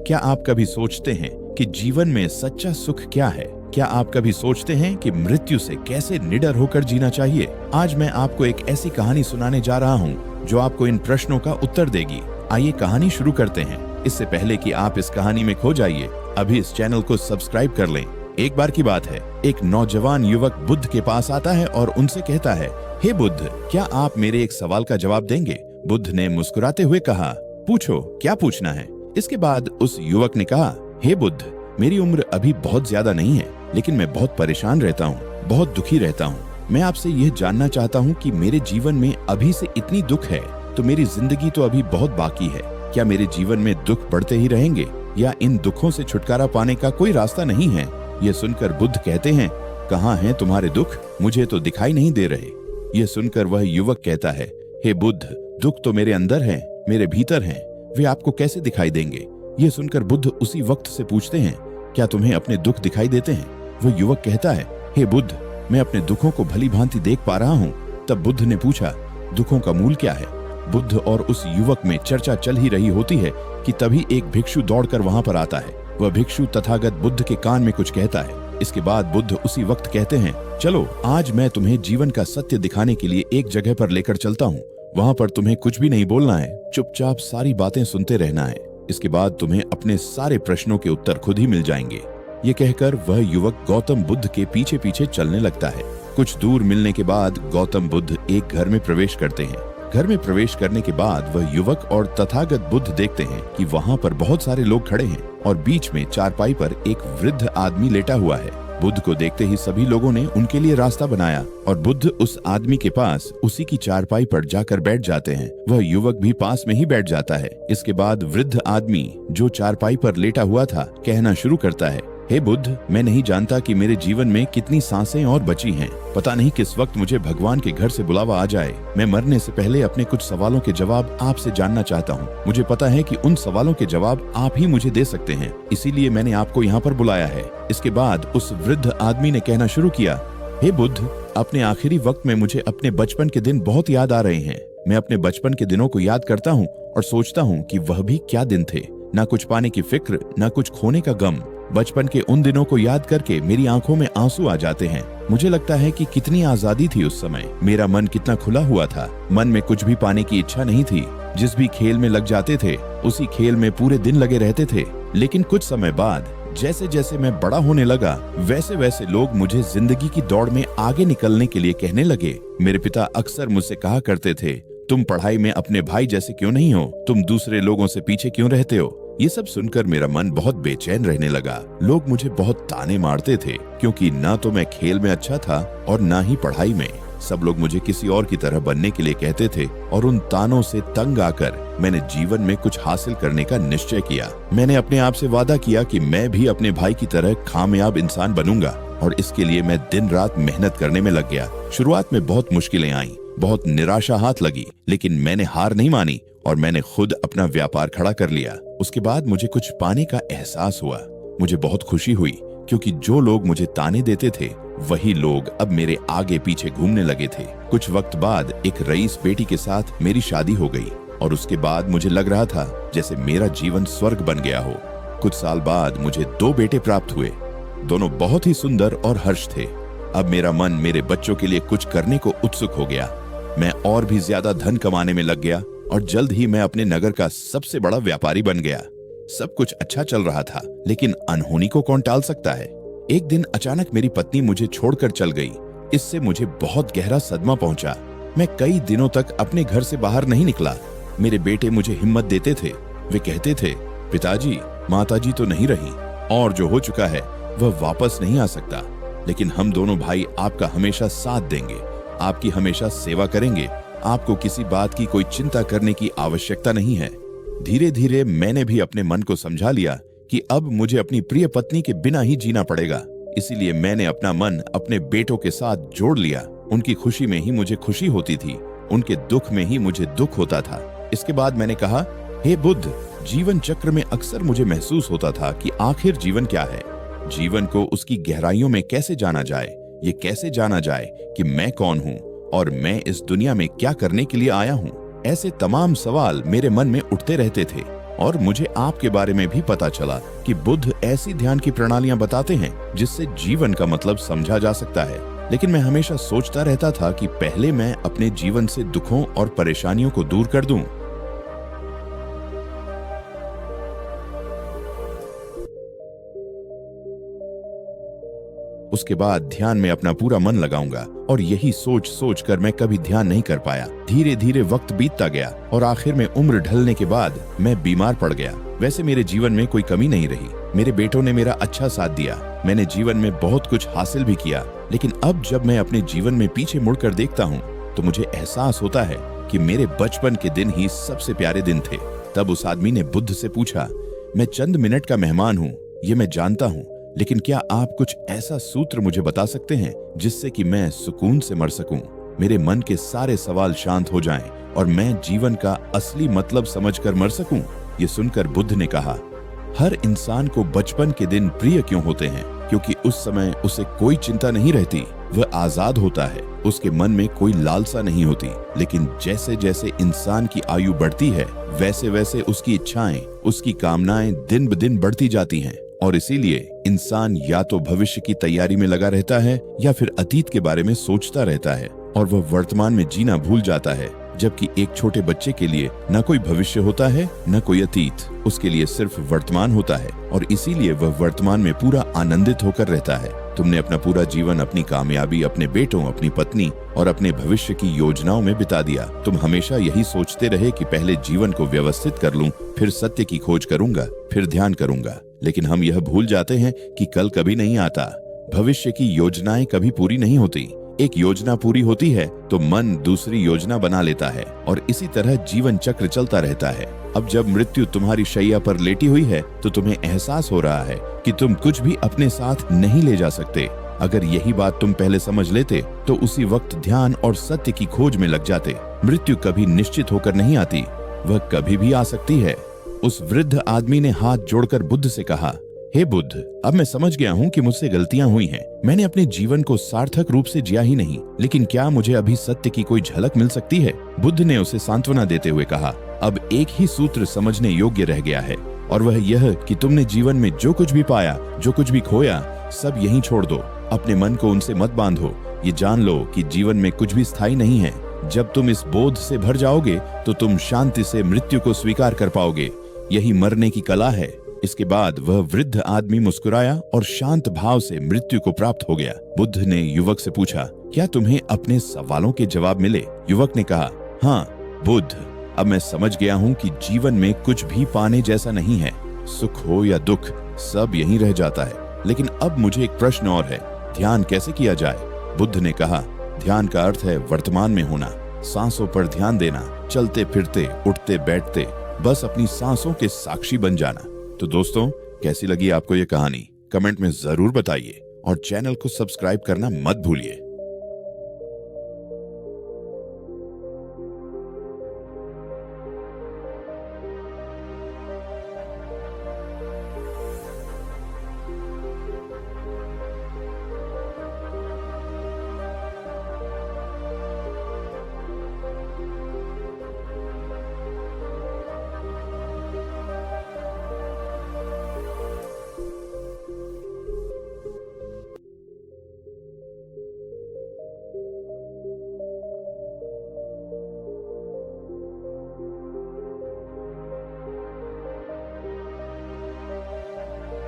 क्या आप कभी सोचते हैं कि जीवन में सच्चा सुख क्या है? क्या आप कभी सोचते हैं कि मृत्यु से कैसे निडर होकर जीना चाहिए? आज मैं आपको एक ऐसी कहानी सुनाने जा रहा हूँ जो आपको इन प्रश्नों का उत्तर देगी। आइए कहानी शुरू करते हैं। इससे पहले कि आप इस कहानी में खो जाइए, अभी इस चैनल को सब्सक्राइब कर लें। एक बार की बात है, एक नौजवान युवक बुद्ध के पास आता है और उनसे कहता है, हे बुद्ध, क्या आप मेरे एक सवाल का जवाब देंगे? बुद्ध ने मुस्कुराते हुए कहा, पूछो, क्या पूछना है? इसके बाद उस युवक ने कहा, हे बुद्ध, मेरी उम्र अभी बहुत ज्यादा नहीं है, लेकिन मैं बहुत परेशान रहता हूँ, बहुत दुखी रहता हूँ। मैं आपसे यह जानना चाहता हूँ कि मेरे जीवन में अभी से इतनी दुख है, तो मेरी जिंदगी तो अभी बहुत बाकी है। क्या मेरे जीवन में दुख बढ़ते ही रहेंगे या इन दुखों से छुटकारा पाने का कोई रास्ता नहीं है? ये सुनकर बुद्ध कहते हैं, कहाँ हैं तुम्हारे दुख? मुझे तो दिखाई नहीं दे रहे। ये सुनकर वह युवक कहता है, हे बुद्ध, दुख तो मेरे अंदर हैं, मेरे भीतर हैं, वे आपको कैसे दिखाई देंगे? ये सुनकर बुद्ध उसी वक्त से पूछते हैं, क्या तुम्हें अपने दुख दिखाई देते हैं? वो युवक कहता है, हे बुद्ध, मैं अपने दुखों को भली भांति देख पा रहा हूँ। तब बुद्ध ने पूछा, दुखों का मूल क्या है? बुद्ध और उस युवक में चर्चा चल ही रही होती है कि तभी एक भिक्षु दौड़कर वहां पर आता है। वह भिक्षु तथागत बुद्ध के कान में कुछ कहता है। इसके बाद बुद्ध उसी वक्त कहते हैं, चलो आज मैं तुम्हें जीवन का सत्य दिखाने के लिए एक जगह पर लेकर चलता हूँ। वहां पर तुम्हें कुछ भी नहीं बोलना है, चुपचाप सारी बातें सुनते रहना है। इसके बाद तुम्हें अपने सारे प्रश्नों के उत्तर खुद ही मिल जाएंगे। ये कहकर वह युवक गौतम बुद्ध के पीछे पीछे चलने लगता है। कुछ दूर मिलने के बाद गौतम बुद्ध एक घर में प्रवेश करते हैं। घर में प्रवेश करने के बाद वह युवक और तथागत बुद्ध देखते हैं कि वहां पर बहुत सारे लोग खड़े हैं और बीच में चारपाई पर एक वृद्ध आदमी लेटा हुआ है। बुद्ध को देखते ही सभी लोगों ने उनके लिए रास्ता बनाया और बुद्ध उस आदमी के पास उसी की चारपाई पर जाकर बैठ जाते हैं। वह युवक भी पास में ही बैठ जाता है। इसके बाद वृद्ध आदमी जो चारपाई पर लेटा हुआ था कहना शुरू करता है, हे बुद्ध, मैं नहीं जानता कि मेरे जीवन में कितनी सांसें और बची हैं। पता नहीं किस वक्त मुझे भगवान के घर से बुलावा आ जाए। मैं मरने से पहले अपने कुछ सवालों के जवाब आपसे जानना चाहता हूँ। मुझे पता है कि उन सवालों के जवाब आप ही मुझे दे सकते हैं, इसीलिए मैंने आपको यहाँ पर बुलाया है। इसके बाद उस वृद्ध आदमी ने कहना शुरू किया, हे बुद्ध, अपने आखिरी वक्त में मुझे अपने बचपन के दिन बहुत याद आ रहे हैं। मैं अपने बचपन के दिनों को याद करता हूँ और सोचता हूँ कि वह भी क्या दिन थे। ना कुछ पाने की फिक्र, ना कुछ खोने का गम। बचपन के उन दिनों को याद करके मेरी आंखों में आंसू आ जाते हैं। मुझे लगता है कि कितनी आजादी थी उस समय। मेरा मन कितना खुला हुआ था। मन में कुछ भी पाने की इच्छा नहीं थी। जिस भी खेल में लग जाते थे उसी खेल में पूरे दिन लगे रहते थे। लेकिन कुछ समय बाद जैसे जैसे मैं बड़ा होने लगा वैसे वैसे लोग मुझे जिंदगी की दौड़ में आगे निकलने के लिए कहने लगे। मेरे पिता अक्सर मुझसे कहा करते थे, तुम पढ़ाई में अपने भाई जैसे क्यों नहीं हो? तुम दूसरे लोगों से पीछे क्यों रहते हो? ये सब सुनकर मेरा मन बहुत बेचैन रहने लगा। लोग मुझे बहुत ताने मारते थे क्योंकि ना तो मैं खेल में अच्छा था और ना ही पढ़ाई में। सब लोग मुझे किसी और की तरह बनने के लिए कहते थे और उन तानों से तंग आकर मैंने जीवन में कुछ हासिल करने का निश्चय किया। मैंने अपने आप से वादा किया कि मैं भी अपने भाई की तरह कामयाब इंसान बनूंगा और इसके लिए मैं दिन रात मेहनत करने में लग गया। शुरुआत में बहुत मुश्किलें आईं, बहुत निराशा हाथ लगी, लेकिन मैंने हार नहीं मानी और मैंने खुद अपना व्यापार खड़ा कर लिया। उसके बाद मुझे कुछ पाने का एहसास हुआ। मुझे बहुत खुशी हुई क्योंकि जो लोग मुझे ताने देते थे वही लोग अब मेरे आगे पीछे घूमने लगे थे। कुछ वक्त बाद एक रईस बेटी के साथ मेरी शादी हो गई और उसके बाद मुझे लग रहा था जैसे मेरा जीवन स्वर्ग बन गया हो। कुछ साल बाद मुझे 2 बेटे प्राप्त हुए। दोनों बहुत ही सुंदर और हर्ष थे। अब मेरा मन मेरे बच्चों के लिए कुछ करने को उत्सुक हो गया। मैं और भी ज्यादा धन कमाने में लग गया और जल्द ही मैं अपने नगर का सबसे बड़ा व्यापारी बन गया। सब कुछ अच्छा चल रहा था, लेकिन अनहोनी को कौन टाल सकता है? एक दिन अचानक मेरी पत्नी मुझे छोड़कर चल गई। इससे मुझे बहुत गहरा सदमा पहुंचा। मैं कई दिनों तक अपने घर से बाहर नहीं निकला। मेरे बेटे मुझे हिम्मत देते थे। वे कहते थे, पिताजी, माताजी तो नहीं रही और जो हो चुका है वह वापस नहीं आ सकता, लेकिन हम दोनों भाई आपका हमेशा साथ देंगे, आपकी हमेशा सेवा करेंगे। आपको किसी बात की कोई चिंता करने की आवश्यकता नहीं है। धीरे धीरे मैंने भी अपने मन को समझा लिया कि अब मुझे अपनी प्रिय पत्नी के बिना ही जीना पड़ेगा। इसीलिए मैंने अपना मन अपने बेटों के साथ जोड़ लिया। उनकी खुशी में ही मुझे खुशी होती थी, उनके दुख में ही मुझे दुख होता था। इसके बाद मैंने कहा, हे बुद्ध, जीवन चक्र में अक्सर मुझे महसूस होता था कि आखिर जीवन क्या है? जीवन को उसकी गहराइयों में कैसे जाना जाए? ये कैसे जाना जाए कि मैं कौन हूँ और मैं इस दुनिया में क्या करने के लिए आया हूँ? ऐसे तमाम सवाल मेरे मन में उठते रहते थे। और मुझे आपके बारे में भी पता चला कि बुद्ध ऐसी ध्यान की प्रणालियां बताते हैं जिससे जीवन का मतलब समझा जा सकता है। लेकिन मैं हमेशा सोचता रहता था कि पहले मैं अपने जीवन से दुखों और परेशानियों को दूर कर दूं। उसके बाद ध्यान में अपना पूरा मन लगाऊंगा, और यही सोच सोच कर मैं कभी ध्यान नहीं कर पाया। धीरे धीरे वक्त बीतता गया और आखिर में उम्र ढलने के बाद मैं बीमार पड़ गया। वैसे मेरे जीवन में कोई कमी नहीं रही। मेरे बेटों ने मेरा अच्छा साथ दिया। मैंने जीवन में बहुत कुछ हासिल भी किया। लेकिन अब जब मैं अपने जीवन में पीछे मुड़कर देखता हूँ तो मुझे एहसास होता है कि मेरे बचपन के दिन ही सबसे प्यारे दिन थे। तब उस आदमी ने बुद्ध से पूछा, मैं चंद मिनट का मेहमान हूँ, ये मैं जानता हूँ, लेकिन क्या आप कुछ ऐसा सूत्र मुझे बता सकते हैं जिससे कि मैं सुकून से मर सकूं, मेरे मन के सारे सवाल शांत हो जाएं और मैं जीवन का असली मतलब समझकर मर सकूं? ये सुनकर बुद्ध ने कहा, हर इंसान को बचपन के दिन प्रिय क्यों होते हैं? क्योंकि उस समय उसे कोई चिंता नहीं रहती, वह आजाद होता है, उसके मन में कोई लालसा नहीं होती। लेकिन जैसे जैसे इंसान की आयु बढ़ती है वैसे वैसे उसकी इच्छाएं, उसकी कामनाएं दिन ब दिन बढ़ती जाती हैं, और इसीलिए इंसान या तो भविष्य की तैयारी में लगा रहता है या फिर अतीत के बारे में सोचता रहता है, और वह वर्तमान में जीना भूल जाता है। जबकि एक छोटे बच्चे के लिए न कोई भविष्य होता है न कोई अतीत, उसके लिए सिर्फ वर्तमान होता है, और इसीलिए वह वर्तमान में पूरा आनंदित होकर रहता है। तुमने अपना पूरा जीवन अपनी कामयाबी, अपने बेटों, अपनी पत्नी और अपने भविष्य की योजनाओं में बिता दिया। तुम हमेशा यही सोचते रहे कि पहले जीवन को व्यवस्थित कर लूं, फिर सत्य की खोज करूंगा, फिर ध्यान करूंगा। लेकिन हम यह भूल जाते हैं कि कल कभी नहीं आता। भविष्य की योजनाएं कभी पूरी नहीं होती। एक योजना पूरी होती है तो मन दूसरी योजना बना लेता है, और इसी तरह जीवन चक्र चलता रहता है। अब जब मृत्यु तुम्हारी शैया पर लेटी हुई है तो तुम्हें एहसास हो रहा है कि तुम कुछ भी अपने साथ नहीं ले जा सकते। अगर यही बात तुम पहले समझ लेते तो उसी वक्त ध्यान और सत्य की खोज में लग जाते। मृत्यु कभी निश्चित होकर नहीं आती, वह कभी भी आ सकती है। उस वृद्ध आदमी ने हाथ जोड़कर बुद्ध से कहा, हे बुद्ध, अब मैं समझ गया हूँ कि मुझसे गलतियां हुई हैं। मैंने अपने जीवन को सार्थक रूप से जिया ही नहीं, लेकिन क्या मुझे अभी सत्य की कोई झलक मिल सकती है? बुद्ध ने उसे सांत्वना देते हुए कहा, अब एक ही सूत्र समझने योग्य रह गया है, और वह यह कि तुमने जीवन में जो कुछ भी पाया, जो कुछ भी खोया, सब यहीं छोड़ दो। अपने मन को उनसे मत बांधो। ये जान लो कि जीवन में कुछ भी स्थायी नहीं है। जब तुम इस बोध से भर जाओगे तो तुम शांति से मृत्यु को स्वीकार कर पाओगे। यही मरने की कला है। इसके बाद वह वृद्ध आदमी मुस्कुराया और शांत भाव से मृत्यु को प्राप्त हो गया। बुद्ध ने युवक से पूछा, क्या तुम्हें अपने सवालों के जवाब मिले? युवक ने कहा, हाँ बुद्ध, अब मैं समझ गया हूँ कि जीवन में कुछ भी पाने जैसा नहीं है। सुख हो या दुख, सब यहीं रह जाता है। लेकिन अब मुझे एक प्रश्न और है, ध्यान कैसे किया जाए? बुद्ध ने कहा, ध्यान का अर्थ है वर्तमान में होना, सांसों पर ध्यान देना, चलते फिरते, उठते बैठते, बस अपनी सांसों के साक्षी बन जाना। तो दोस्तों, कैसी लगी आपको ये कहानी? कमेंट में जरूर बताइए, और चैनल को सब्सक्राइब करना मत भूलिए।